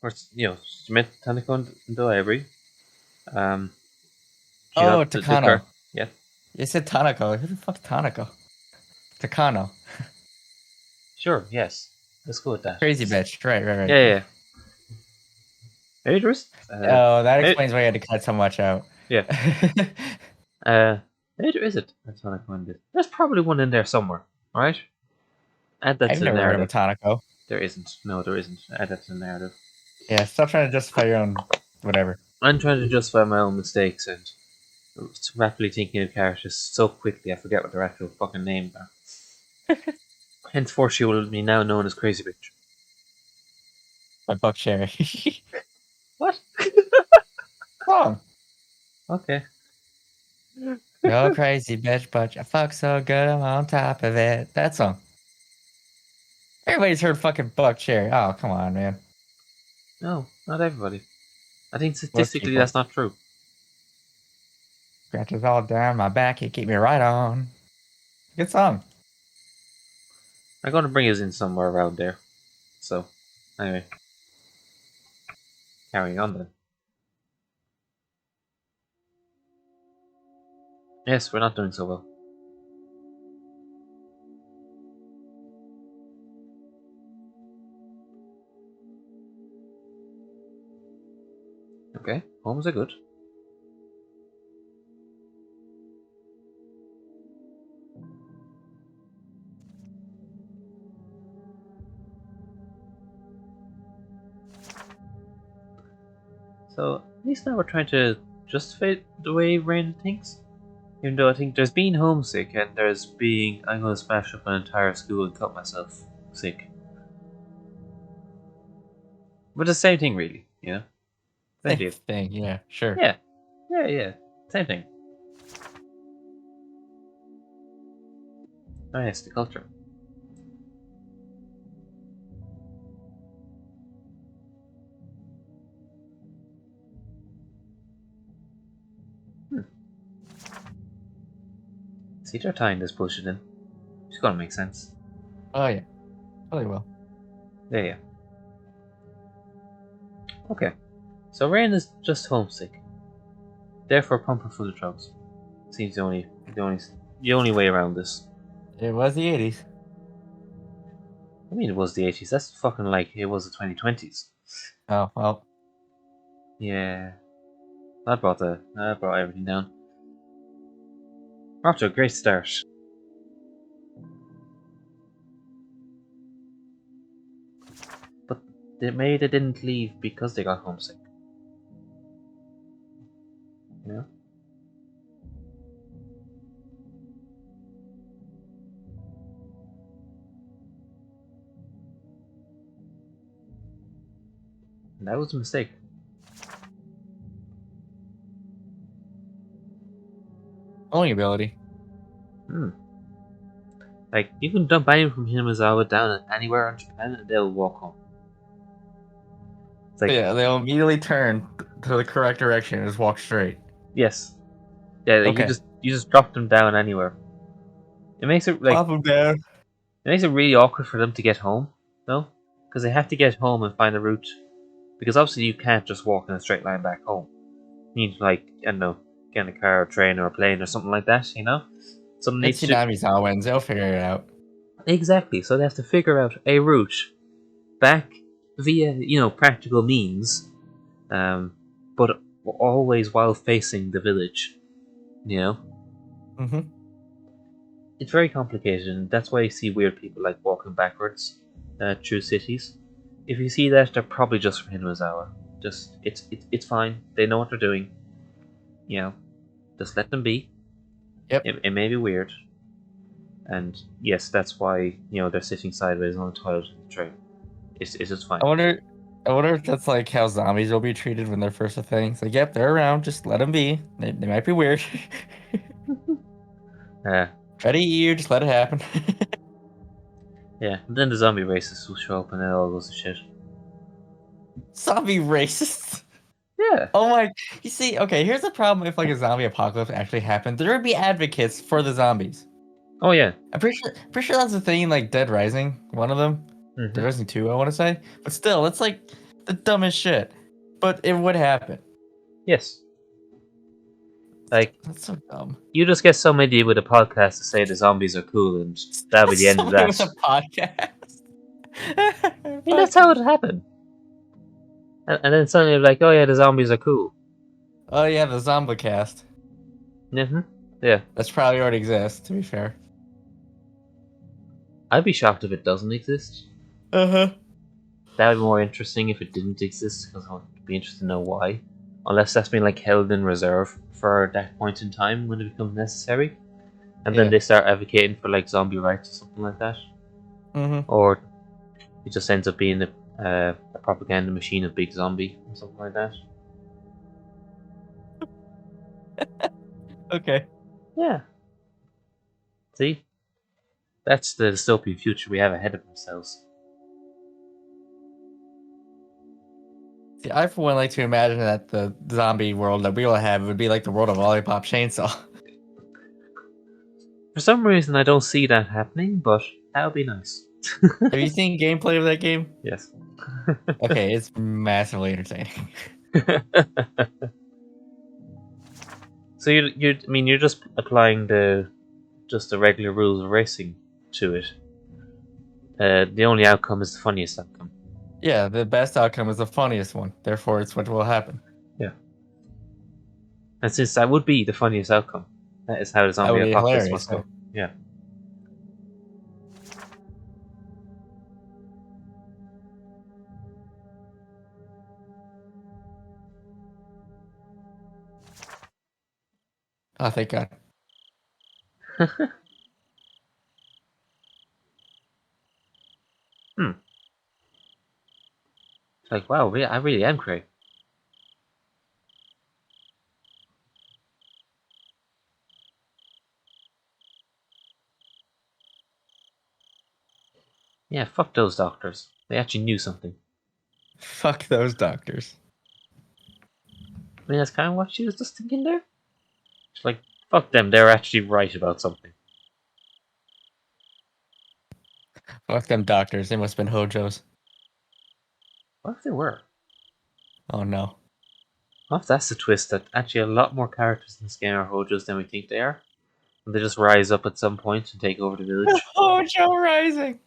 Or she met Tanako in the library. She Oh, got the car. Takano. Yeah. You said Tanako. Who the fuck's Tanako? Takano. Sure. Yes. Let's go with that. Crazy bitch. Right. Yeah. Yeah. Maybe there is. Oh, that Maybe, explains why I had to cut so much out. yeah. Maybe there isn't a Tanako in this. There's probably one in there somewhere. Right? Add that I've to the never heard of a narrative. Tanako. There isn't. No, there isn't. Add that to the narrative. Yeah, stop trying to justify your own whatever. I'm trying to justify my own mistakes and rapidly thinking of characters so quickly I forget what their actual fucking names are. Henceforth, she will be now known as Crazy Bitch. My buck cherry. What? Wrong. Okay. No crazy bitch, but you fuck so good I'm on top of it. That song. Everybody's heard fucking buck cherry. Oh, come on, man. No, not everybody. I think Most statistically people. that's not true. Scratches all down my back, you keep me right on. Good song. I'm going to bring us in somewhere around there. So, anyway. Carrying on then. Yes, we're not doing so well. Okay, homes are good. So, at least now we're trying to justify the way Rain thinks. Even though I think there's being homesick and there's being, I'm going to smash up an entire school and cut myself sick. But the same thing, really, you know? Same deal. Thing, yeah, sure. Yeah. Yeah. Same thing. Oh, yes, the culture. See, they're tying this bullshit in. It's gonna make sense. Oh, yeah. Really well. Yeah. Okay. So Rain is just homesick. Therefore pumping full of drugs. Seems the only way around this. It was the 80s. I mean, it was the 80s. That's fucking like it was the 2020s. Oh, well. Yeah. That brought everything down. We're off to a great start. But maybe they didn't leave because they got homesick. You know? And that was a mistake. Only ability. Like, you can dump anyone from Hinamizawa down anywhere on Japan and they'll walk home. It's like, Yeah, they'll immediately turn to the correct direction and just walk straight. yes. Yeah, like Okay. you just drop them down anywhere. It makes it like Pop them down. it makes it really awkward for them to get home, though, because they have to get home and find a route. Because obviously you can't just walk in a straight line back home. You need to, like, I don't know, get in a car or train or a plane or something like that, you know? Something It's needs to Hinamizawa wins. They'll figure it out. exactly. So they have to figure out a route back via practical means, but always while facing the village. You know, Mm-hmm. it's very complicated, and that's why you see weird people like walking backwards through cities. If you see that, they're probably just from Hinamizawa. Just it's fine. They know what they're doing. You know, just let them be. Yep. It may be weird, and yes, that's why they're sitting sideways on the toilet in the train. It's just fine. I wonder if that's like how zombies will be treated when they're first a thing. It's like, yep, they're around. Just let them be. They might be weird. Try to eat you. Just let it happen. Yeah, and then the zombie racists will show up and it all goes to shit. Zombie racists. Yeah. Oh my! You see, okay. Here's the problem: if like a zombie apocalypse actually happened, there would be advocates for the zombies. Oh yeah. I'm pretty sure that's the thing. Like Dead Rising, one of them. Dead Mm-hmm. Rising 2, I want to say. But still, it's like The dumbest shit. But it would happen. Yes. Like, That's so dumb. you just get some idiot with a podcast to say the zombies are cool, and that'll be the end of Somebody that. with a podcast. I mean, that's how it happened. And then suddenly, like, oh yeah, the zombies are cool. Oh yeah, the zombie cast. Mm-hmm. Yeah. That's probably already exists, to be fair. I'd be shocked if it doesn't exist. Uh-huh. That would be more interesting if it didn't exist, because I'd be interested to know why. Unless that's been like held in reserve for that point in time when it becomes necessary. And then Yeah. they start advocating for like zombie rights or something like that. Mm-hmm. Or it just ends up being a propaganda machine of Big Zombie or something like that. Okay. Yeah. See? That's the dystopian future we have ahead of ourselves. See, I for one like to imagine that the zombie world that we will have would be like the world of Lollipop Chainsaw. For some reason, I don't see that happening, but that would be nice. Have you seen gameplay of that game? Yes. Okay, it's massively entertaining. So you're just applying the regular rules of racing to it. The only outcome is the funniest outcome. Yeah, the best outcome is the funniest one. Therefore, it's what will happen. Yeah. And since that would be the funniest outcome, that is how the That zombie would be apocalypse hilarious. must go. Yeah. Oh, thank God. Hmm. It's like, wow, I really am great. Yeah, fuck those doctors. They actually knew something. Fuck those doctors. I mean, that's kind of what she was just thinking there. She's like, fuck them, they're actually right about something. Fuck them doctors. They must have been hojos. What if they were? Oh no. What if that's the twist, that actually a lot more characters in this game are Hojos than we think they are? And they just rise up at some point and take over the village? Hojo Rising.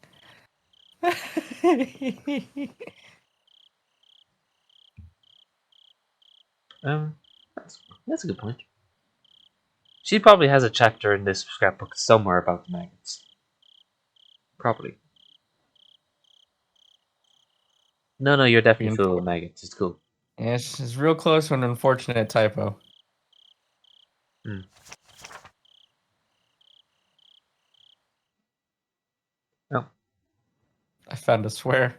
Um, that's a good point. She probably has a chapter in this scrapbook somewhere about the maggots. Probably. No, you're definitely full of maggots. It's cool. Yeah, it's real close to an unfortunate typo. Hmm. Oh. I found a swear.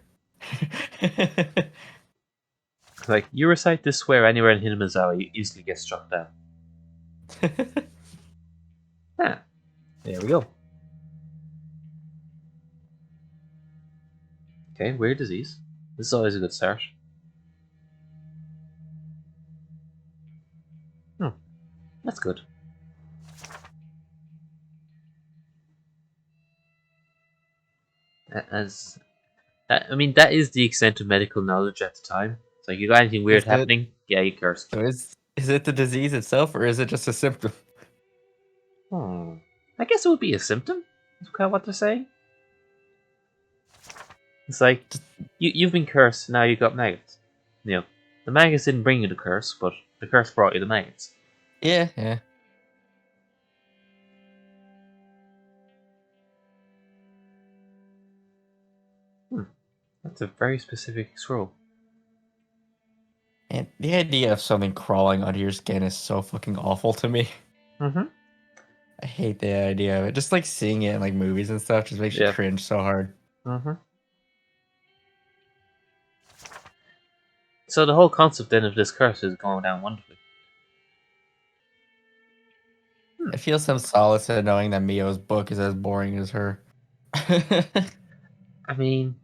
Like, you recite this swear anywhere in Hinamizawa, you easily get struck down. Ah, there we go. Okay, weird disease. This is always a good start. Hmm, that's good. As I mean, that is the extent of medical knowledge at the time. So, you got anything weird Is it? happening? Yeah, you curse. So is it the disease itself, or is it just a symptom? Hmm. I guess it would be a symptom. Is kind of what they're saying. It's like you've been cursed. Now you got maggots. You know, the maggots didn't bring you the curse, but the curse brought you the maggots. Yeah. That's a very specific scroll. And the idea of something crawling under your skin is so fucking awful to me. Mm-hmm. I hate the idea of it. Just like seeing it in like movies and stuff just makes you cringe so hard. Mm-hmm. So the whole concept then of this curse is going down wonderfully. I feel some solace in knowing that Mio's book is as boring as her. I mean,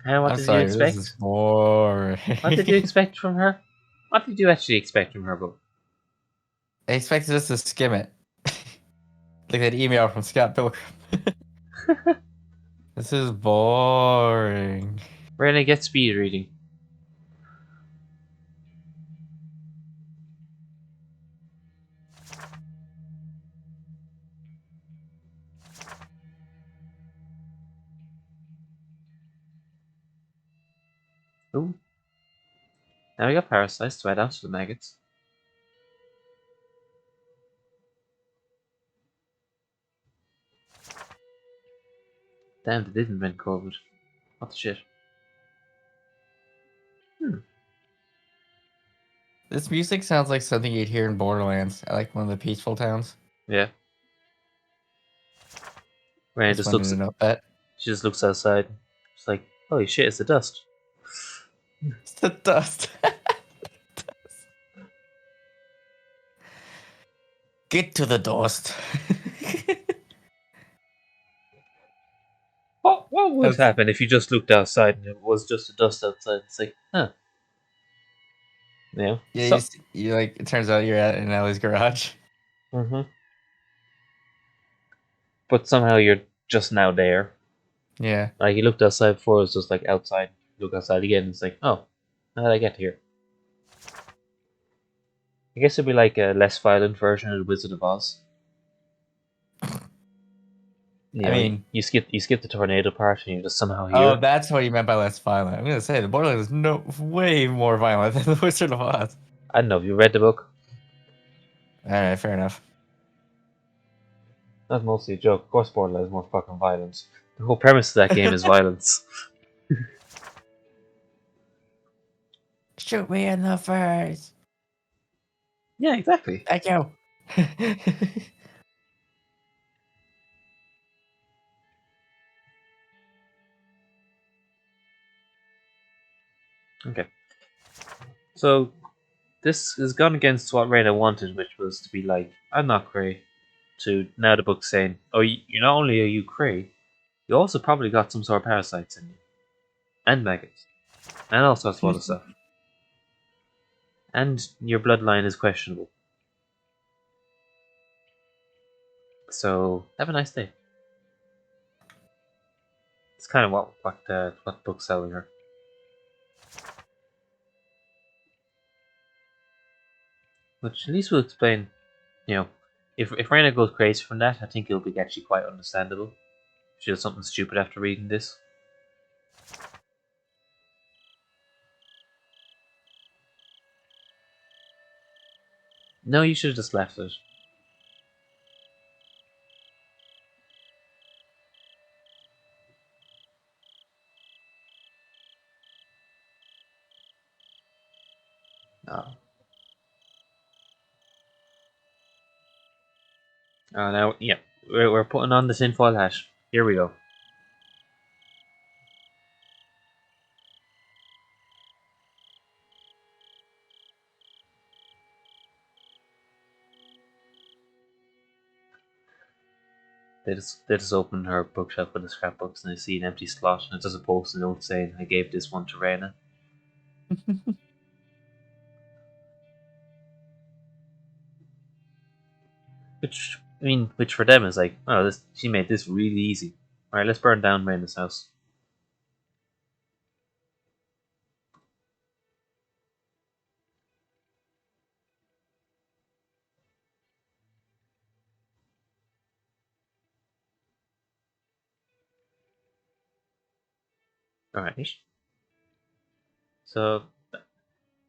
what I'm did you sorry, this is expect? boring. What did you expect from her? What did you actually expect from her book? I expected us to skim it. Like that email from Scott Pilgrim. This is boring. We're gonna get speed reading. Now we got parasites to add on to the maggots. Damn, they did invent COVID. What the shit? This music sounds like something you'd hear in Borderlands, like one of the peaceful towns. Yeah. Raina Just just wanted looks. to note that. She just looks outside. She's like, "Holy shit! It's the dust." It's the dust. Get to the dust. What would happen if you just looked outside and it was just the dust outside? It's like, huh? Yeah. Yeah, So. you like. It turns out you're at in Ellie's garage. Mm-hmm. But somehow you're just now there. Yeah. Like you looked outside before, it was just like outside. You look outside again, and it's like, oh, how did I get here? I guess it'd be like a less violent version of the Wizard of Oz. You I know, mean, you skip the tornado part, and you just somehow hear oh, it. that's what you meant by less violent. I'm gonna say the Borderlands is way more violent than the Wizard of Oz. I don't know if you read the book. All right, fair enough. That's mostly a joke. Of course, Borderlands is more fucking violent. The whole premise of that game is violence. Shoot me in the face. Yeah, exactly. Thank you. Okay. So this has gone against what Reyna wanted, which was to be like, I'm not Cray. To now the book's saying, oh, you not only are you Cray, you also probably got some sort of parasites in you, and maggots, and all sorts of other stuff. And your bloodline is questionable. So have a nice day. It's kind of what the book's selling her. Which at least will explain, you know, if Reyna goes crazy from that, I think it'll be actually quite understandable. She does something stupid after reading this. No, you should have just left it. No. Now, yeah, we're putting on the tinfoil hat. Here we go. They just open her bookshelf with the scrapbooks and they see an empty slot and it does a post-it note saying, I gave this one to Reyna. Which for them is like, oh, she made this really easy. Alright, let's burn down Reyna's house. Alright. So,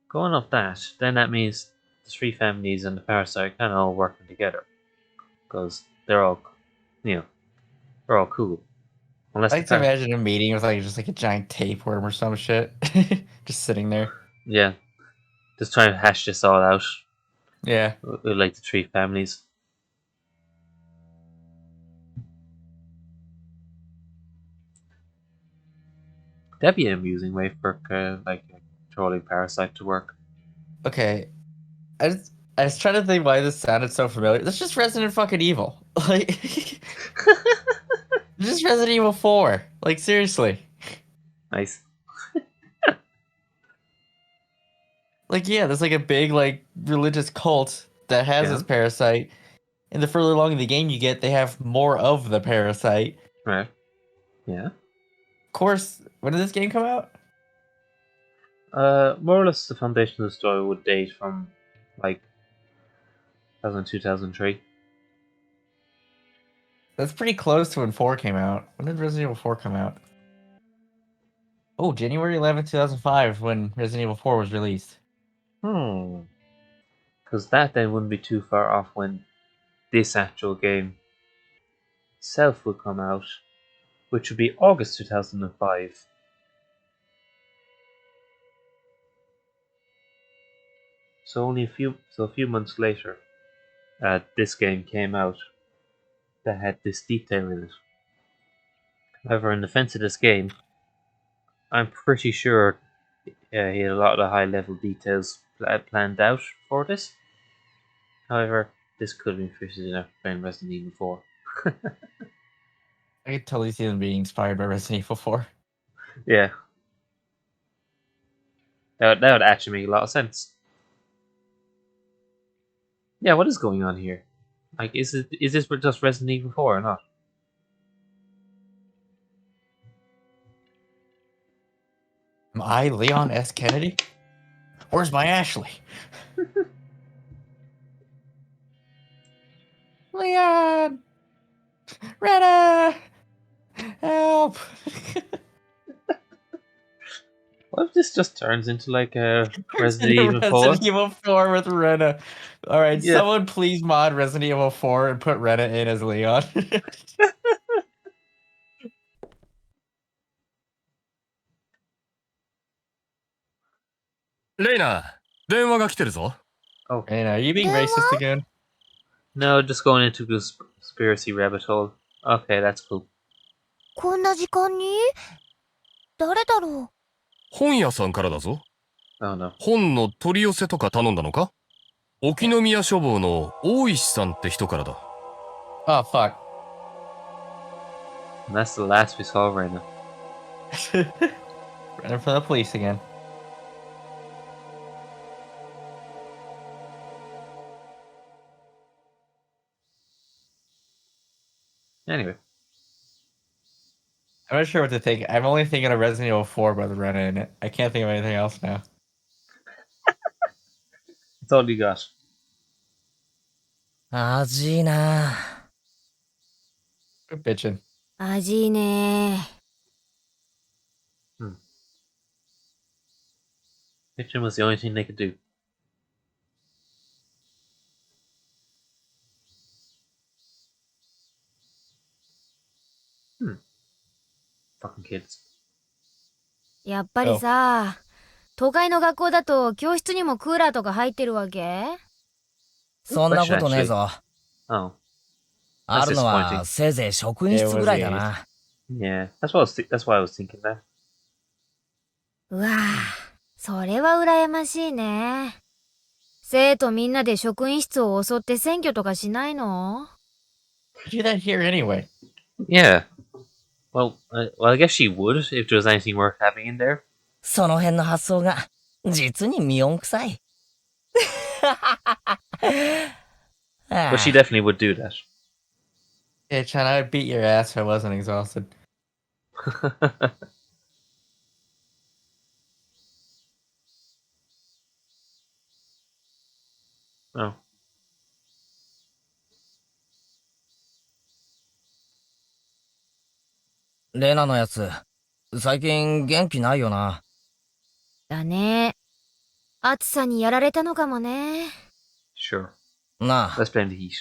going off that, then that means the three families and the parasite are kind of all working together. Because they're all, you know, they're all cool. Unless I the like to parasite. imagine a meeting with like just like a giant tapeworm or some shit, just sitting there. Yeah, just trying to hash this all out. Yeah. With like the three families. That'd be an amusing way for like a trolling parasite to work. Okay. I was trying to think why this sounded so familiar. That's just Resident fucking Evil. Like, just Resident Evil 4. Like, seriously. Nice. Like, yeah, there's like a big like religious cult that has Yeah. this parasite, and the further along in the game you get, they have more of the parasite. Right. Yeah. Of course, when did this game come out? More or less the foundation of the story would date from like 2003. That's pretty close to when 4 came out. When did Resident Evil 4 come out? Oh, January 11th, 2005, when Resident Evil 4 was released. Because that then wouldn't be too far off when this actual game itself will come out, which would be August 2005. So only a few months later, this game came out that had this detail in it. However, in defense of this game, I'm pretty sure he had a lot of the high level details planned out for this. However, this could have been fitted in after playing Resident Evil 4. I could totally see them being inspired by Resident Evil 4. Yeah. That would actually make a lot of sense. Yeah, what is going on here? Like, is this just Resident Evil 4 or not? Am I Leon S. Kennedy? Where's my Ashley? Leon! Rena! Help! What if this just turns into like a Resident Into Evil 4? Resident Evil 4 with Rena. Alright, Yeah. someone please mod Resident Evil 4 and put Rena in as Leon. Reina, 電話が来てるぞ。 Oh. Rena, are you being racist again? No, just going into the conspiracy rabbit hole. Okay, that's cool. こんな時間に？誰だろう？本屋さんからだぞ。Oh no. 本の取り寄せとか頼んだのか？沖宮書房の大石さんって人からだ。Oh, fuck. And that's the last we saw of Rena. Running from the police again. Anyway. I'm not sure what to think. I'm only thinking of Resident Evil 4 by the Rena in it. I can't think of anything else now. That's all you got. 味いな。 Quit bitching. 味いね。 Kitchen was the only thing they could do. Fucking kids. やっぱりさ、都会の学校だと教室にもクーラーとか入ってるわけ？そんなことねえぞ。 Oh. あるのはせいぜい職員室ぐらいだな。Yeah, that's why I was thinking that. うわぁ、それは羨ましいね。生徒みんなで職員室を襲って占拠とかしないの？ Do that here anyway. Yeah. Well, I guess she would if there was anything worth having in there. その辺の発想が実に妙んくさい。But she definitely would do that. Yeah, Chan, I would beat your ass if I wasn't exhausted. Oh. レナのやつ、最近元気ないよな。だね。暑さにやられたのかもね。Sure. なあ、 Let's blame the heat.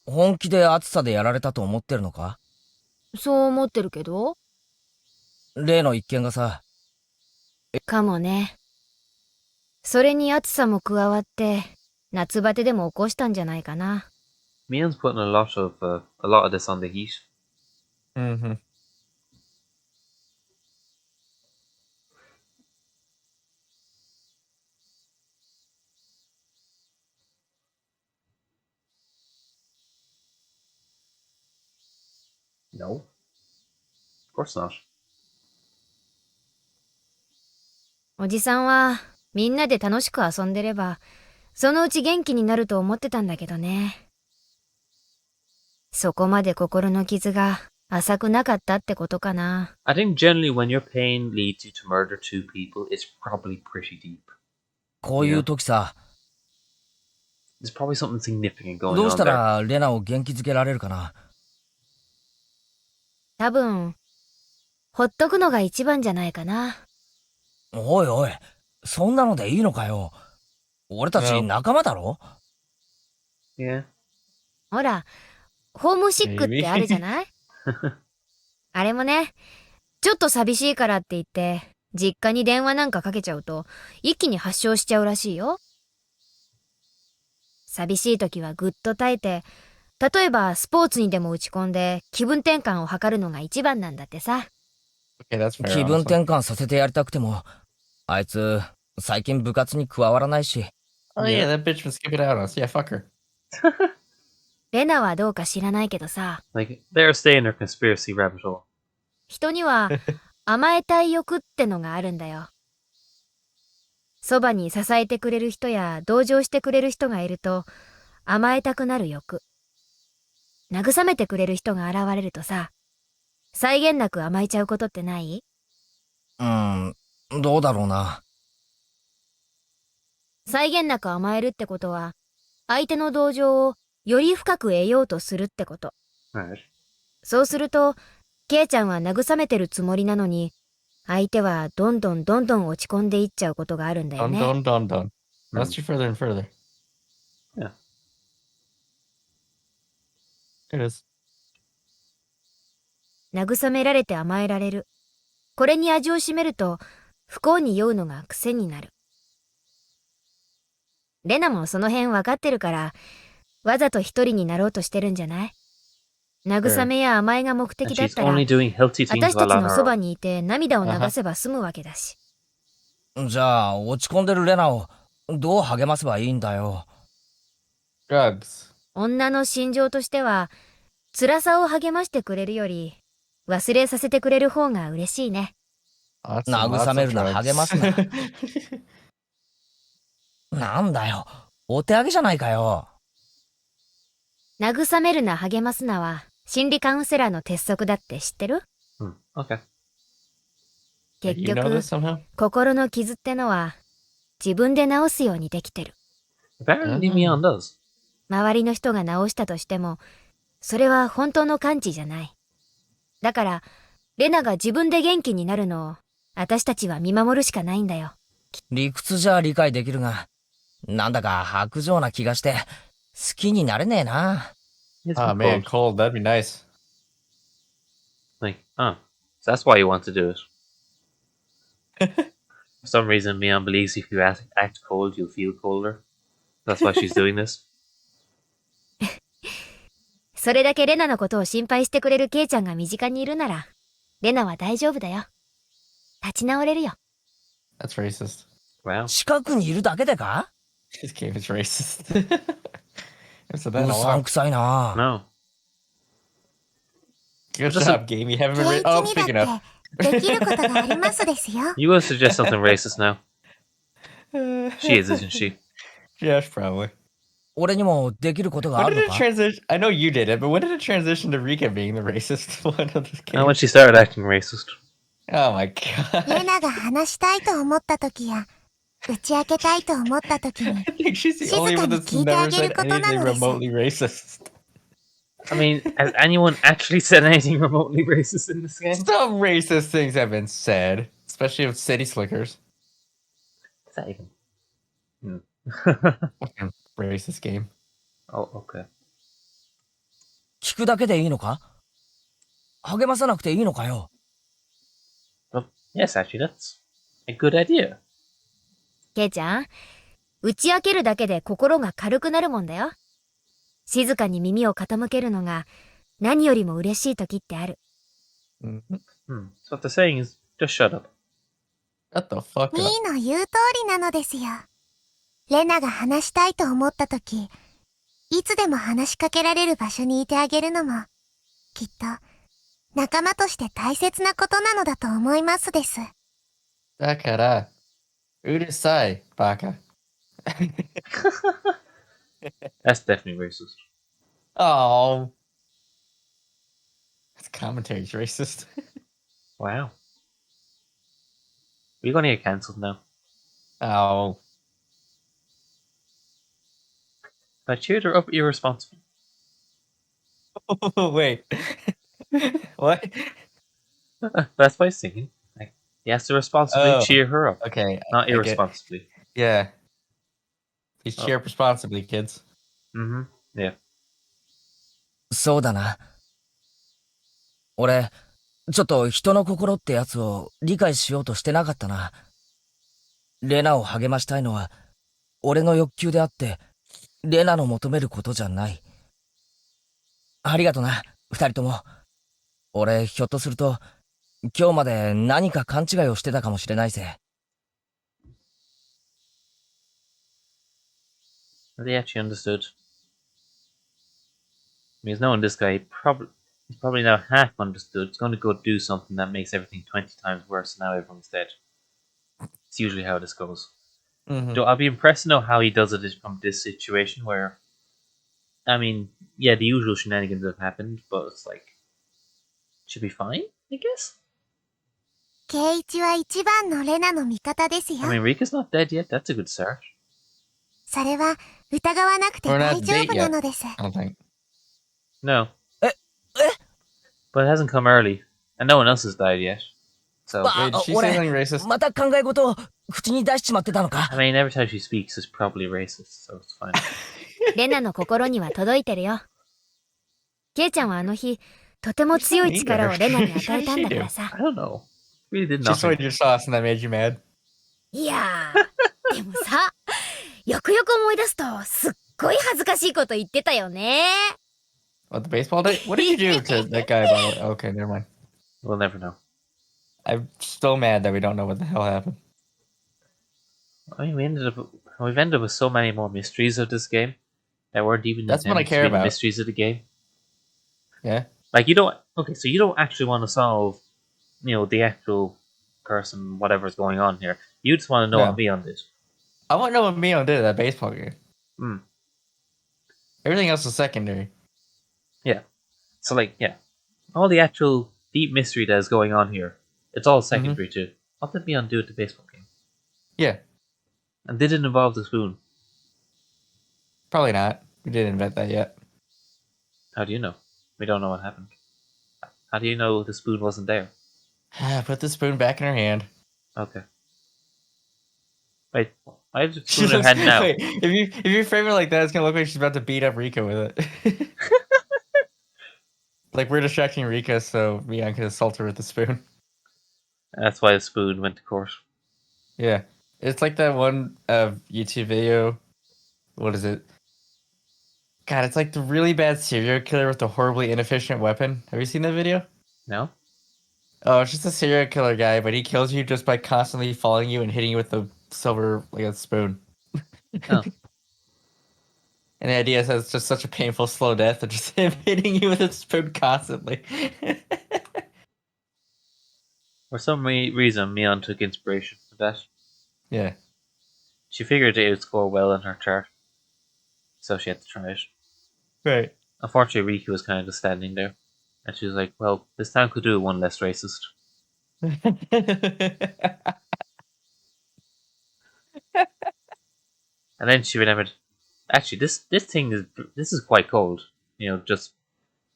本気で暑さでやられたと思ってるのか？そう思ってるけど。例の一件がさ。かもね。それに暑さも加わって、夏バテでも起こしたんじゃないかな。Mion's putting a lot of this on the heat. Mm-hmm. No. Of course not. おじさんはみんなで楽しく遊んでれば、そのうち元気になると思ってたんだけどね。そこまで心の傷が浅くなかったってことかな。I think generally when your pain leads you to murder two people, it's probably pretty deep. こういう時さ、There's probably something significant going どう on した there. らレナを元気づけられるかな。多分、ほっとくのが一番じゃないかな。おいおい、そんなのでいいのかよ。俺たち No. 仲間だろ？ Yeah. ほら、ホームシックってあるじゃない？あれもね、ちょっと寂しいからって言って、実家に電話なんかかけちゃうと、一気に発症しちゃうらしいよ。寂しい時はぐっと耐えて、例えばスポーツにでも打ち込んで気分転換を図るのが一番なんだってさ。Okay, that's fair, 気分 honestly. 転換させてやりたくても、あいつ、最近部活に加わらないし。Oh yeah, that bitch was skipping out on us. Yeah, fuck her. レナはどうか知らないけどさ、 Like, they're staying in their conspiracy rabbit hole. 人には甘えたい欲ってのがあるんだよ。そばに支えてくれる人や同情してくれる人がいると甘えたくなる欲。慰めてくれる人が現れるとさ、際限なく甘えちゃうことってない？どうだろうな。際限なく甘えるってことは、相手の同情をより深く得ようとするってこと。Right. そうすると、ケイちゃんは慰めてるつもりなのに、相手はどんどん落ち込んでいっちゃうことがあるんだよ Dun ね。 dun dun dun. That's you further and further. Yeah. It is. 慰められて甘えられる。これに味を占めると、不幸に酔うのが癖になる。レナもその辺分かってるから、わざと一人になろうとしてるんじゃない？慰めや甘えが目 And 的だっ she's たら、 only doing healthy things 私たち while on の her そば own. にいて涙を流せば済むわけだし。じゃあ、落ち込んでるレナを、どう励ませばいいんだよ。Drugs. 女の心情としては、辛さを励ましてくれるより、忘れさせてくれる方が嬉しいね。 Lots and lots 慰め of るな、 drugs. 励ますな。なんだよ、お手上げじゃないかよ。慰めるな励ますなは、心理カウンセラーの鉄則だって知ってる？ Okay. 結 You know 局、 this somehow? 心の傷ってのは、自分で治すようにできてる。 Apparently Mion does. 周りの人が治したとしても、それは本当の完治じゃない。だから、レナが自分で元気になるのを、私たちは見守るしかないんだよ。理屈じゃ理解できるが、なんだか薄情な気がして、好きになれねえな。 It's Oh man, cold. cold. That'd be nice. Like, so that's why you want to do it. For some reason, Mion believes if you act cold, you'll feel colder. That's why she's doing this. それだけレナのことを心配してくれるケイちゃんが身近にいるなら、レナは大丈夫だよ。立ち直れるよ。 That's racist. Wow. 近くにいるだけでか？ This game is racist. I've said that う in a さん while. くさいな。 No. Good Just job, game. You haven't ケ been. イ Oh, チに speaking だ of. ってできることがありますですよ。 You will suggest something racist now. She is, isn't she? Yes, probably. 俺にもできることが When あ did る it のか？ transition? I know you did it, but when did it transition to Rika being the racist one of this game? And when she started acting racist. Oh my god. レナが話したいと思った時や、打ち明けたいと思った時に、 I think she's the only one that's never said anything remotely racist. I mean, has anyone actually said anything remotely racist in this game? Some racist things have been said, especially with City Slickers. Is that even? Fucking racist game. Oh, okay. 聞くだけでいいのか？励まさなくていいのかよ。 Well, yes, actually, that's a good idea. ケイちゃん、打ち明けるだけで心が軽くなるもんだよ。静かに耳を傾けるのが何よりも嬉しい時ってある。 Mhm. So what they're saying is, just shut up. Shut the fuck ミ up. ーの言う通りなのですよ。レナが話したいと思った時、いつでも話しかけられる場所にいてあげるのも、きっと仲間として大切なことなのだと思いますです。だから、うるさい、バカ。 That's definitely racist. Oh. This commentary's racist. Wow. We're going to get cancelled now. Oh. I cheered her up irresponsible. Wait. What? That's by singing. Like, He has to responsibly cheer her up, Okay. not I get. irresponsibly. Yeah. Please Oh. cheer up responsibly, kids. Mm-hmm. Yeah. そうだな。俺、ちょっと人の心ってやつを理解しようとしてなかったな。レナを励ましたいのは、俺の欲求であって、レナの求めることじゃない。ありがとな、二人とも。俺、ひょっとすると、今日まで何か勘違いをしてたかもしれないぜ。They actually understood. Because knowing this guy, he's probably now half understood. He's going to go do something that makes everything 20 times worse. Now everyone's dead. It's usually how this goes. Mm-hmm. So I'll be impressed to know how he does it from this situation where, I mean, yeah, the usual shenanigans have happened, but it's like, should be fine, I guess? ケイイチは一番のレナの味方ですよ。 I mean, Rika's not dead yet. That's a good start. それは疑わなくて We're 大 not 丈 date 夫な yet. のです。 I don't think. No. Eh? But it hasn't come early. And no one else has died yet. So, Wow. Wait, did she say 俺 something racist? また考え事を口に出しちまってたのか。 I mean, every time she speaks is probably racist, so it's fine. レナの心には届いてるよ。ケイちゃんはあの日、とても強い力をレナに与えたんだからさ。I don't know. Really did She nothing. soyed your sauce and that made you mad. いやー、でもさ、よくよく思い出すと、すっごい恥ずかしいこと言ってたよね。What, the baseball day? What did you do to that guy, by the way? Okay, never mind. We'll never know. I'm still mad that we don't know what the hell happened. I mean, we've ended up with so many more mysteries of this game that weren't even That's what I intended care to be the about. mysteries of the game. Yeah? Like, you don't... Okay, so you don't actually want to solve, the actual person, whatever's going on here. You just want to know No. what Leon did. I want to know what Mio did at that baseball game. Hmm. Everything else is secondary. So, like, yeah. All the actual deep mystery that is going on here, it's all secondary to what did Leon do at the baseball game? Yeah, And did it involve the spoon? probably not. We didn't invent that yet. How do you know? We don't know what happened. How do you know the spoon wasn't there? Put the spoon back in her hand. Okay. Wait, why is the spoon in her hand now? Wait, if you frame it like that, it's gonna look like she's about to beat up Rika with it. Like we're distracting Rika so Mion can assault her with the spoon. That's why the spoon went to court. Yeah, it's like that one YouTube video. What is it? God, it's like the really bad serial killer with the horribly inefficient weapon. Have you seen that video? No? Oh, it's just a serial killer guy, but he kills you just by constantly following you and hitting you with the silver, like a spoon. Oh. And the idea is that it's just such a painful, slow death of just him hitting you with a spoon constantly. For some reason, Mion took inspiration from that. Yeah. She figured it would score well in her chart. So she had to try it. Right. Unfortunately, Rika was kind of just standing there. And she was like, well, this town could do one less racist. And then she remembered, actually, this is quite cold. Just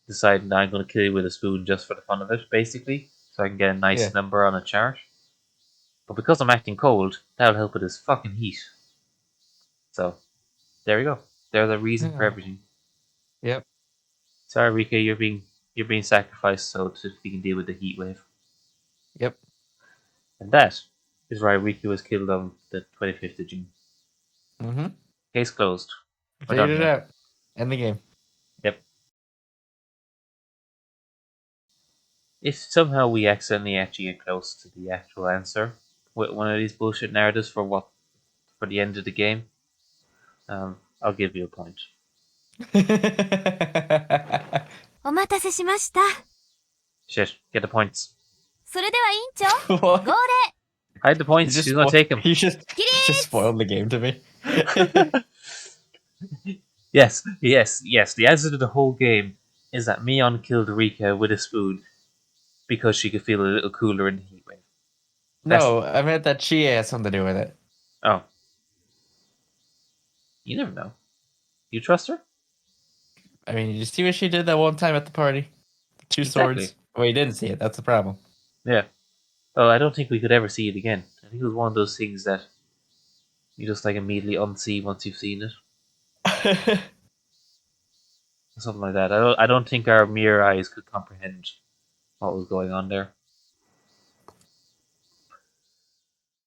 deciding that I'm going to kill you with a spoon just for the fun of it, basically. So I can get a nice Yeah. number on a chart. But because I'm acting cold, that'll help with this fucking heat. So, there we go. There's a reason for Yeah. everything. Yep. Sorry, Rika, you're being sacrificed so that we can deal with the heat wave. Yep. And that is why Rika was killed on the 25th of June. Mm-hmm. Case closed. We're Figured done it here. out. End the game. Yep. If somehow we accidentally actually get close to the actual answer with one of these bullshit narratives for the end of the game, I'll give you a point. お待たせしました。 Shit, get the points. それでは委員長、 What? 号令 Hide the points. She's gonna take them. You just spoiled the game to me. Yes. The answer to the whole game is that Mion killed Rika with a spoon because she could feel a little cooler in the heat wave. No, I meant that she had something to do with it. Oh. You never know. You trust her? I mean, you see what she did that one time at the party? Two Exactly. swords. Well, you didn't see it. That's the problem. Yeah. Oh, I don't think we could ever see it again. I think it was one of those things that you just like immediately unsee once you've seen it. Something like that. I don't think our mere eyes could comprehend what was going on there.